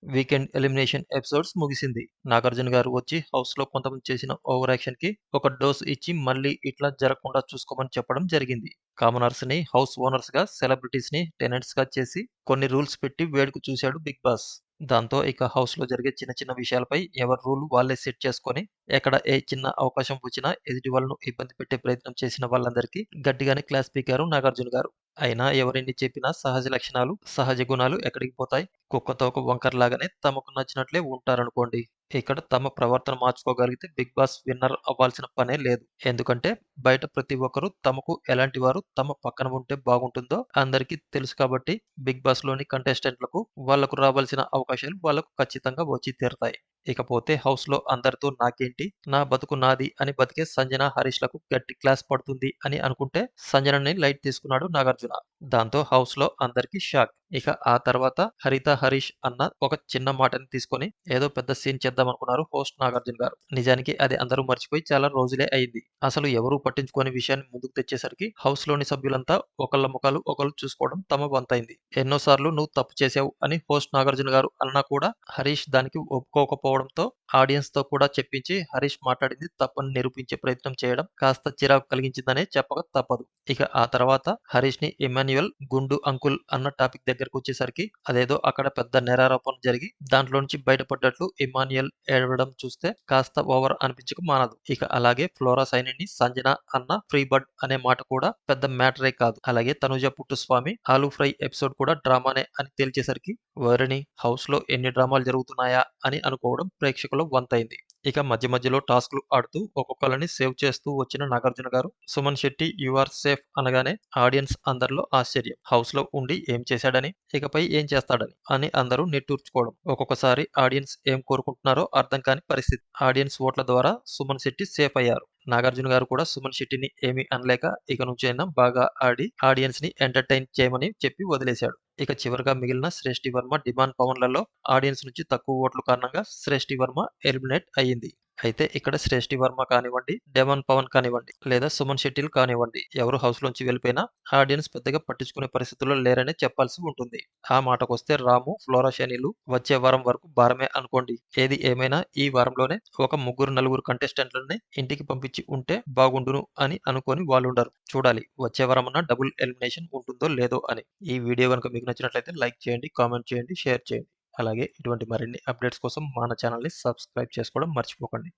Weekend elimination episodes ముగిసింది. నాగార్జున గారు వచ్చి హౌస్‌లో కొంతమంది చేసిన ఓవర్ యాక్షన్‌కి ఒక డోస్ ఇచ్చి మళ్ళీ ఇట్లా జరగకుండా చూసుకోమని చెప్పడం జరిగింది. కామనర్స్‌ని హౌస్ ఓనర్స్‌గా, సెలబ్రిటీస్‌ని టెనెంట్స్‌గా చేసి కొన్ని రూల్స్ పెట్టి వేడుక చూశాడు బిగ్ బాస్. దాంతో ఇక హౌస్‌లో జరిగే చిన్న చిన్న విషయాలపై ఎవరి రూల్ వాళ్ళే సెట్ చేసుకొని, ఎక్కడ ఏ చిన్న అవకాశం వచ్చినా ఎదుటి వాళ్ళను ఇబ్బంది పెట్టే ప్రయత్నం చేసిన వాళ్ళందరికీ గట్టిగానే క్లాస్ పీకారు నాగార్జున గారు. అయినా ఎవరెన్ని చెప్పినా సహజ లక్షణాలు, సహజ గుణాలు ఎక్కడికి పోతాయి? కుక్కతో ఒక వంకరలాగానే తమకు నచ్చినట్లే ఉంటారనుకోండి. ఇక్కడ తమ ప్రవర్తన మార్చుకోగలిగితే బిగ్ బాస్ విన్నర్ అవ్వాల్సిన పనే లేదు. ఎందుకంటే బయట ప్రతి ఒక్కరు తమకు ఎలాంటి వారు తమ పక్కన ఉంటే బాగుంటుందో అందరికీ తెలుసు కాబట్టి బిగ్ బాస్‌లోని కంటెస్టెంట్లకు వాళ్లకు రావాల్సిన అవకాశాలు వాళ్లకు ఖచ్చితంగా వచ్చి తీరతాయి. ఇకపోతే హౌస్‌లో అందరితో నాకేంటి, నా బతుకు నాది అని బతికే సంజన, హరీష్‌లకు గట్టి క్లాస్ పడుతుంది అని అనుకుంటే సంజనని లైట్ తీసుకున్నాడు నాగార్జున. దాంతో హౌస్‌లో అందరికీ షాక్. ఇక ఆ తర్వాత హరిత, హరీష్ అన్న ఒక చిన్న మాటని తీసుకొని ఏదో పెద్ద సీన్ చేద్దామనుకున్నారు హోస్ట్ నాగార్జున గారు. నిజానికి అది అందరూ మర్చిపోయి చాలా రోజులే అయింది. అసలు ఎవరూ పట్టించుకోని విషయాన్ని ముందుకు తెచ్చేసరికి హౌస్‌లోని సభ్యులంతా ఒకళ్ళ ముఖాలు ఒకళ్ళు చూసుకోవడం తమ వంతైంది. ఎన్నోసార్లు నువ్వు తప్పు చేశావు అని హోస్ట్ నాగార్జున గారు అన్నా కూడా హరీష్ దానికి ఒప్పుకోకపోవడంతో ఆడియన్స్‌తో కూడా చెప్పించి హరీష్ మాట్లాడింది తప్పని నిరూపించే ప్రయత్నం చేయడం కాస్త చిరాకు కలిగించిందనే చెప్పక తప్పదు. ఇక ఆ తర్వాత హరీష్‌ని ఇమ్మాన్యుయల్, గుండు అంకుల్ అన్న టాపిక్ దగ్గరకొచ్చేసరికి అదేదో అక్కడ పెద్ద నేరారోపణ జరిగి దాంట్లో నుంచి బయటపడ్డట్లు ఇమ్మాన్యుయల్ ఏడవడం చూస్తే కాస్త ఓవర్ అనిపించక మానదు. ఇక అలాగే ఫ్లోరా సైనిని సంజన అన్న ఫ్రీ బర్డ్ అనే మాట కూడా పెద్ద మ్యాటరే కాదు. అలాగే తనుజ పుట్టుస్వామి ఆలూ ఫ్రై ఎపిసోడ్ కూడా డ్రామానే అని తేల్చేసరికి ఓరిని హౌస్‌లో ఎన్ని డ్రామాలు జరుగుతున్నాయా అని అనుకోవడం ప్రేక్షకుల వంతైంది. ఇక మధ్య మధ్యలో టాస్క్‌లు ఆడుతూ ఒక్కొక్కళ్ళని సేవ్ చేస్తూ వచ్చిన Nagarjuna garu, Suman Shetty you are safe అనగానే ఆడియన్స్ అందరిలో ఆశ్చర్యం. హౌస్‌లో ఉండి ఏం చేశాడని, ఇకపై ఏం చేస్తాడని అని అందరూ నిట్టూర్చుకోవడం. ఒక్కొక్కసారి ఆడియన్స్ ఏం కోరుకుంటున్నారో అర్థం కాని పరిస్థితి. ఆడియన్స్ ఓట్ల ద్వారా సుమన్ శెట్టి సేఫ్ అయ్యారు. నాగార్జున గారు కూడా సుమన్ శెట్టిని ఏమీ అనలేక ఇక నుంచైనా బాగా ఆడి ఆడియన్స్‌ని ఎంటర్‌టైన్ చేయమని చెప్పి వదిలేశాడు. ఇక చివరగా మిగిలిన శ్రేష్ఠి వర్మ, డిమాండ్ పవన్‌లలో ఆడియన్స్ నుంచి తక్కువ ఓట్ల కారణంగా శ్రేష్ఠి వర్మ ఎలిమినేట్ అయ్యింది. అయితే ఇక్కడ శ్రేష్ఠి వర్మ కానివ్వండి, డెమాన్ పవన్ కానివ్వండి, లేదా సుమన్ శెట్టిలు కానివ్వండి, ఎవరు హౌస్‌లోంచి వెళ్ళిపోయినా ఆడియన్స్ పెద్దగా పట్టించుకునే పరిస్థితుల్లో లేరనే చెప్పాల్సి ఉంటుంది. ఆ మాటకొస్తే రాము, ఫ్లోరా శనిలు వచ్చే వారం వరకు భారమే అనుకోండి. ఏది ఏమైనా ఈ వారంలోనే ఒక ముగ్గురు, నలుగురు కంటెస్టెంట్లని ఇంటికి పంపించి ఉంటే బాగుండును అని అనుకోని వాళ్ళుండరు. చూడాలి వచ్చే వారమన్నా డబుల్ ఎలిమినేషన్ ఉంటుందో లేదో అని. ఈ వీడియో గనుక మీకు నచ్చినట్లయితే లైక్ చేయండి, కామెంట్ చేయండి, షేర్ చేయండి. అలాగే ఇటువంటి మరిన్ని అప్డేట్స్ కోసం మన ఛానల్‌ని సబ్స్క్రైబ్ చేసుకోవడం మర్చిపోకండి.